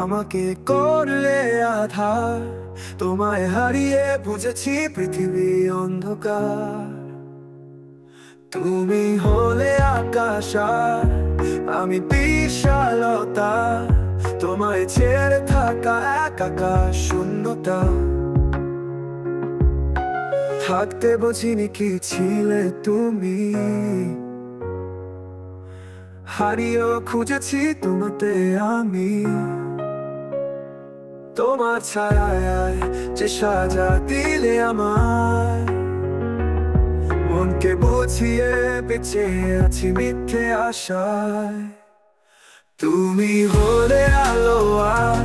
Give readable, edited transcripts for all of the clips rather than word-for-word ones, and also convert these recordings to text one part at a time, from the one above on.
আমাকে করলে আধার। তোমায় হারিয়ে বুঝেছি পৃথিবী অন্ধকার। তুমি হলে আকাশ আর আমি বিশালতা। তোমায় ছেড়ে থাকা একাকার শূন্যতা। থাকতে বুঝিনি কি ছিলে তুমি, হারিয়েও খুঁজেছি তোমাতে আমি। তোমার ছায়ায় যে সাজা দিলে আমায়, মনকে বুঝিয়ে বেঁচে আছি মিথ্যে আশায়। তুমি হলে আলো আর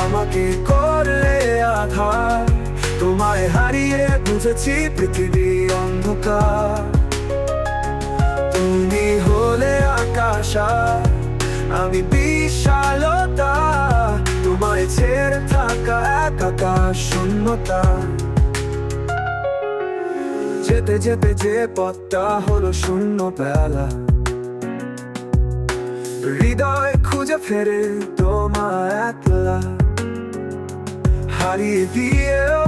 আমাকে করলে আধার। তোমায় হারিয়ে বুঝেছি পৃথিবী অন্ধকার। তুমি হলে আকাশ আর আমি বিশালতা। তোমায় ছেড়ে থাকা একাকার শূন্যতা। যেতে যেতে যে পথটা হলো শূন্য বেলা, হৃদয় খুঁজে ফেরে তোমায় একলা। হারিয়ে দিয়েও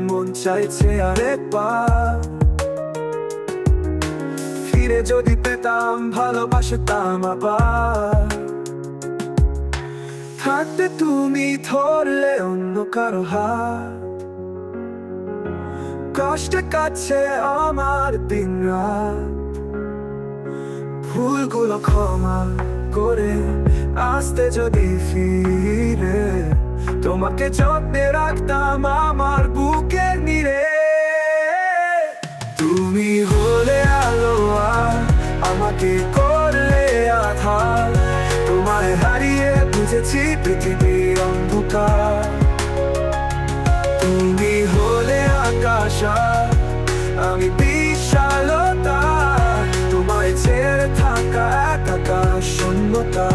মন চাইছে আরেকবার, ফিরে যদি পেতাম ভালোবাসতাম আবার। থাকতে তুমি ধরলে অন্য কারো হাত, কষ্টে কাটছে আমার দিন রাত। ভুলগুলো ক্ষমা করে আসতে যদি ফিরে, তোমাকে যত্নে রাখতাম আমার বুকের নীড়ে। তুমি হলে আলো আর আমাকে করলে আধার। তোমায় হারিয়ে বুঝেছি পৃথিবী অন্ধকার। তুমি হলে আকাশ আর আমি বিশালতা। তোমায় ছেড়ে থাকা একাকার শূন্যতা।